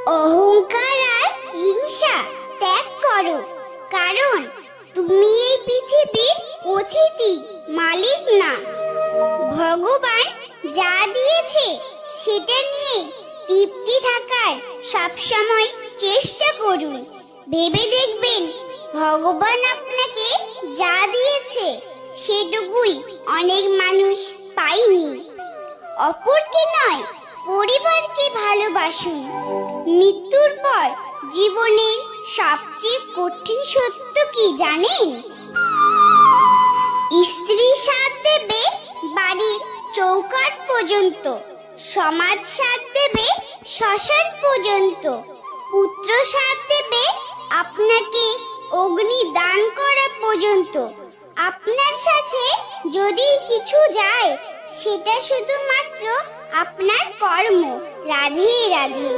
অহংকার আর হিংসা ত্যাগ করো, কারণ তুমি এই পৃথিবীর অতিথি, মালিক না। ভগবান যা দিয়েছে সেটা নিয়ে তৃপ্তি থাকার সবসময় চেষ্টা করুন। ভেবে দেখবেন ভগবান আপনাকে যা দিয়েছে সেটুকুই অনেক মানুষ পায়নি। অপরকে নয়, পরিবারকে ভালোবাসুন। মৃত্যুর পর জীবনের সবচেয়ে কঠিন সত্য কি জানেন? স্ত্রী সাথ দেবে বাড়ির চৌকাঠ পর্যন্ত, সমাজ সাথ দেবে শ্মশান পর্যন্ত, পুত্র সাথ দেবে আপনাকে অগ্নি দান করা পর্যন্ত। আপনার সাথে যদি কিছু যায় সেটা শুধুমাত্র আপনার কর্ম। রাধে রাধে।